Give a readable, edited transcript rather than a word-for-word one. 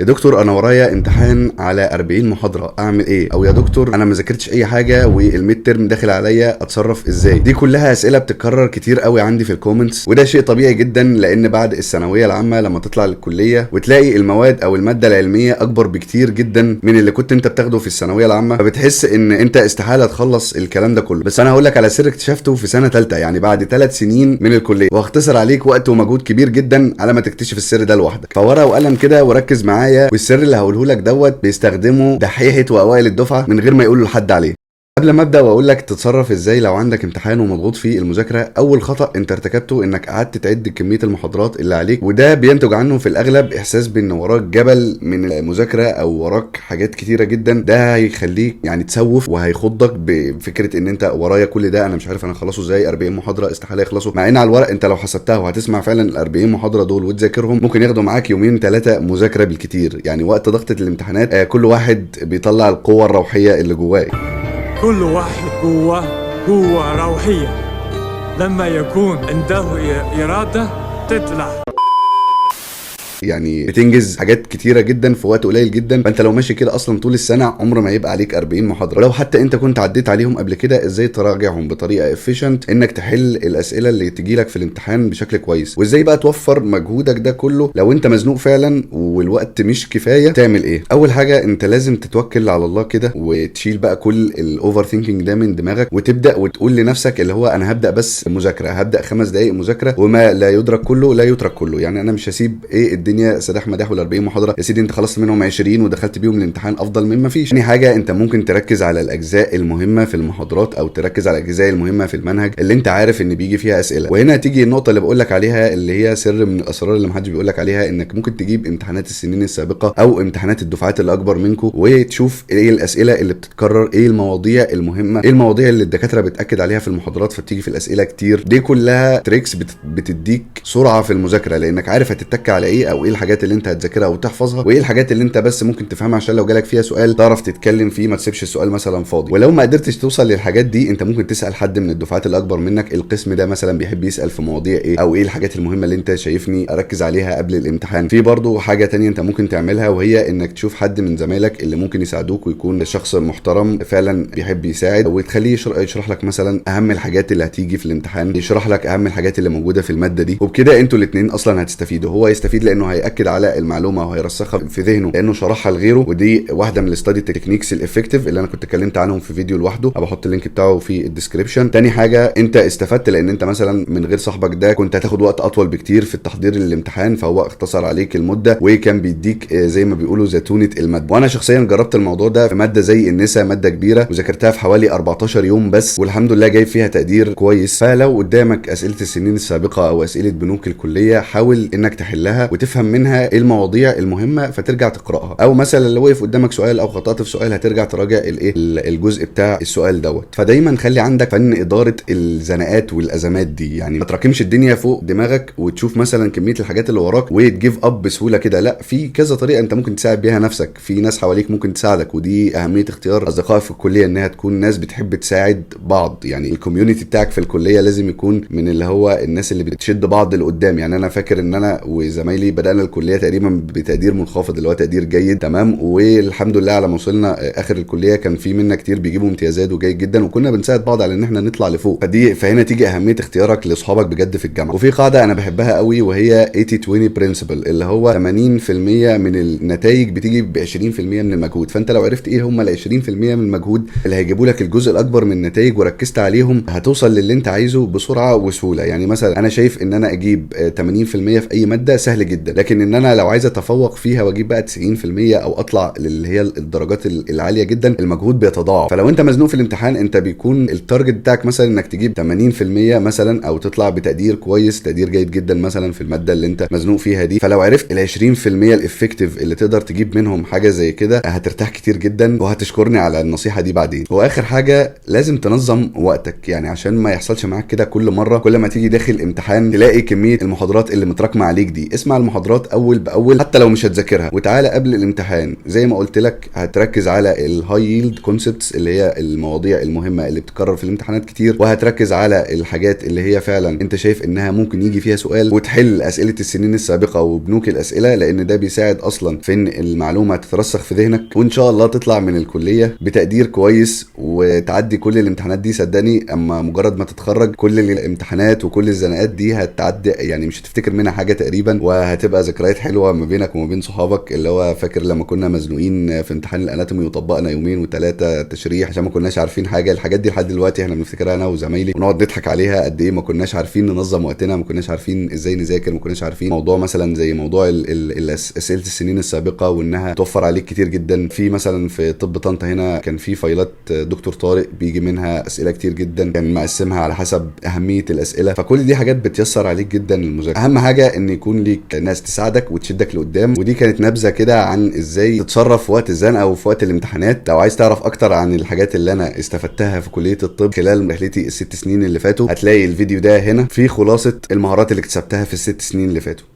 يا دكتور انا ورايا امتحان على 40 محاضره، اعمل ايه؟ او يا دكتور انا ما ذاكرتش اي حاجه والميد ترم داخل عليا، اتصرف ازاي؟ دي كلها اسئله بتتكرر كتير قوي عندي في الكومنتس، وده شيء طبيعي جدا لان بعد الثانويه العامه لما تطلع للكليه وتلاقي المواد او الماده العلميه اكبر بكتير جدا من اللي كنت انت بتاخده في الثانويه العامه، فبتحس ان انت استحاله تخلص الكلام ده كله. بس انا هقول لك على سر اكتشفته في سنه ثالثه، يعني بعد 3 سنين من الكليه، وهختصر عليك وقت ومجهود كبير جدا على ما تكتشف السر ده لوحدك. فورقه وقلم كده وركز معايا، والسر اللي هقوله لك دوت بيستخدمه دحيحة واوائل الدفعه من غير ما يقولوا لحد عليه. قبل ما ابدا واقول لك تتصرف ازاي لو عندك امتحان ومضغوط فيه المذاكره، اول خطا انت ارتكبته انك قعدت تعد كميه المحاضرات اللي عليك، وده بينتج عنه في الاغلب احساس بان وراك جبل من المذاكره او وراك حاجات كتيره جدا. ده هيخليك يعني تسوف وهيخضك بفكره ان انت ورايا كل ده، انا مش عارف انا اخلصه ازاي، 40 محاضره استحاله يخلصوا، مع ان على الورق انت لو حسبتها وهتسمع فعلا ال 40 محاضره دول وتذاكرهم ممكن ياخدوا معاك يومين 3 مذاكره بالكتير. يعني وقت ضغطه الامتحانات كل واحد بيطلع القوه الروحيه اللي جواه. كل واحد جواه قوة روحية، لما يكون عنده إرادة تطلع، يعني بتنجز حاجات كتيره جدا في وقت قليل جدا. فانت لو ماشي كده اصلا طول السنه عمر ما يبقى عليك 40 محاضره، ولو حتى انت كنت عديت عليهم قبل كده ازاي تراجعهم بطريقه افيشنت انك تحل الاسئله اللي تجي لك في الامتحان بشكل كويس، وازاي بقى توفر مجهودك ده كله لو انت مزنوق فعلا والوقت مش كفايه. تعمل ايه؟ اول حاجه انت لازم تتوكل على الله كده وتشيل بقى كل الاوفر ثينكينج ده من دماغك، وتبدا وتقول لنفسك اللي هو انا هبدا بس مذاكره، هبدا 5 دقائق مذاكره، وما لا يدرك كله لا يترك كله. يعني انا مش هسيب الدنيا سداح مداح وال 40 محاضره يا سيدي انت خلصت منهم 20 ودخلت بيهم الامتحان افضل من ما فيش. ثاني حاجه انت ممكن تركز على الاجزاء المهمه في المحاضرات او تركز على الاجزاء المهمه في المنهج اللي انت عارف ان بيجي فيها اسئله. وهنا تيجي النقطه اللي بقول لك عليها اللي هي سر من الاسرار اللي محدش بيقول لك عليها، انك ممكن تجيب امتحانات السنين السابقه او امتحانات الدفعات اللي اكبر منكم وتشوف ايه الاسئله اللي بتتكرر، ايه المواضيع المهمه، ايه المواضيع اللي الدكاتره بتاكد عليها في المحاضرات فبتيجي في الاسئله كتير. دي كلها تريكس بتديك سرعه في المذاكره، لانك عارف هتتك على ايه او ايه الحاجات اللي انت هتذاكرها وتحفظها، وايه الحاجات اللي انت بس ممكن تفهمها عشان لو جالك فيها سؤال تعرف تتكلم فيه، ما تسيبش السؤال مثلا فاضي. ولو ما قدرتش توصل للحاجات دي انت ممكن تسال حد من الدفعات الاكبر منك، القسم ده مثلا بيحب يسال في مواضيع ايه، او ايه الحاجات المهمه اللي انت شايفني اركز عليها قبل الامتحان. في برضو حاجه تانية انت ممكن تعملها، وهي انك تشوف حد من زمايلك اللي ممكن يساعدوك ويكون شخص محترم فعلا بيحب يساعد، وتخليه يشرح لك مثلا اهم الحاجات اللي هتيجي في الامتحان، يشرح لك اهم الحاجات اللي موجوده في الماده دي، وبكده انتوا الاثنين اصلا هتستفيدوا. هو يستفيد لانه هياكد على المعلومه وهيرسخها في ذهنه لانه شرحها لغيره، ودي واحده من الاستادي تكنيكس الافكتيف اللي انا كنت اتكلمت عنهم في فيديو لوحده، هبحط اللينك بتاعه في الديسكريبشن. تاني حاجه انت استفدت لان انت مثلا من غير صاحبك ده كنت هتاخد وقت اطول بكتير في التحضير للامتحان، فهو اختصر عليك المده وكان بيديك زي ما بيقولوا زتونه الماده. وانا شخصيا جربت الموضوع ده في ماده زي النساء، ماده كبيره وذاكرتها في حوالي 14 يوم بس، والحمد لله جايب فيها تقدير كويس. فلو قدامك اسئله السنين السابقه او اسئله بنوك الكليه حاول انك تحلها وتفهم منها ايه المواضيع المهمه فترجع تقراها، او مثلا لو وقف قدامك سؤال او خطأت في سؤال هترجع تراجع الجزء بتاع السؤال دوت. فدايما خلي عندك فن اداره الزنقات والازمات دي، يعني ما تراكمش الدنيا فوق دماغك وتشوف مثلا كميه الحاجات اللي وراك وتجيف اب بسهوله كده. لا، في كذا طريقه انت ممكن تساعد بيها نفسك، في ناس حواليك ممكن تساعدك، ودي اهميه اختيار اصدقائك في الكليه انها تكون ناس بتحب تساعد بعض. يعني الكوميونتي بتاعك في الكليه لازم يكون من اللي هو الناس اللي بتشد بعض لقدام. يعني انا فاكر ان انا وزمايلي بدانا الكليه تقريبا بتقدير منخفض اللي هو تقدير جيد تمام، والحمد لله على ما وصلنا اخر الكليه كان في منا كتير بيجيبوا امتيازات وجيد جدا، وكنا بنساعد بعض على ان احنا نطلع لفوق. فهنا تيجي اهميه اختيارك لاصحابك بجد في الجامعه. وفي قاعده انا بحبها قوي وهي 80-20 برنسبل، اللي هو 80% من النتائج بتيجي ب 20% من المجهود. فانت لو عرفت ايه هم ال 20% من المجهود اللي هيجيبوا لك الجزء الاكبر من النتائج وركزت عليهم هتوصل للي انت عايزه بسرعه وسهوله. يعني مثلا انا شايف ان انا اجيب 80% في اي ماده سهل جدا، لكن ان انا لو عايز اتفوق فيها واجيب بقى 90% او اطلع اللي هي الدرجات العاليه جدا المجهود بيتضاعف. فلو انت مزنوق في الامتحان انت بيكون التارجت بتاعك مثلا انك تجيب 80% مثلا او تطلع بتقدير كويس، تقدير جيد جدا مثلا في الماده اللي انت مزنوق فيها دي. فلو عرفت ال 20% الافكتيف اللي تقدر تجيب منهم حاجه زي كده هترتاح كتير جدا وهتشكرني على النصيحه دي بعدين. واخر حاجه لازم تنظم وقتك، يعني عشان ما يحصلش معاك كده كل مره كل ما تيجي داخل امتحان تلاقي كميه المحاضرات اللي متراكمه عليك دي. اسمع المحاضرات المحاضرات اول باول حتى لو مش هتذاكرها، وتعالى قبل الامتحان زي ما قلت لك هتركز على الهاي ييلد كونسبتس اللي هي المواضيع المهمه اللي بتتكرر في الامتحانات كتير، وهتركز على الحاجات اللي هي فعلا انت شايف انها ممكن يجي فيها سؤال، وتحل اسئله السنين السابقه وبنوك الاسئله، لان ده بيساعد اصلا في ان المعلومه تترسخ في ذهنك، وان شاء الله تطلع من الكليه بتقدير كويس وتعدي كل الامتحانات دي. صدقني اما مجرد ما تتخرج كل الامتحانات وكل الزنقات دي هتعدي، يعني مش هتفتكر منها حاجه تقريبا، وهتبقى ذكريات حلوه ما بينك وما بين صحابك. اللي هو فاكر لما كنا مزنوقين في امتحان الاناتومي وطبقنا يومين وثلاثه تشريح عشان ما كناش عارفين حاجه، الحاجات دي لحد دلوقتي احنا بنفتكرها انا وزمايلي ونقعد نضحك عليها قد ايه ما كناش عارفين ننظم وقتنا، ما كناش عارفين ازاي نذاكر، ما كناش عارفين موضوع مثلا زي موضوع اسئله السنين السابقه وانها توفر عليك كتير جدا. في مثلا في طب طنطا هنا كان في فايلات دكتور طارق بيجي منها اسئله كتير جدا، كان مقسمها على حسب اهميه الاسئله، فكل دي حاجات بتيسر عليك جدا المذاكره. اهم حاجه ان يكون ليك ناس تساعدك وتشدك لقدام، ودي كانت نبذه كده عن ازاي تتصرف في وقت الزنقه وفي وقت الامتحانات. لو عايز تعرف اكتر عن الحاجات اللي انا استفدتها في كليه الطب خلال رحلتي ال6 سنين اللي فاتوا، هتلاقي الفيديو ده هنا فيه خلاصه المهارات اللي اكتسبتها في ال6 سنين اللي فاتوا.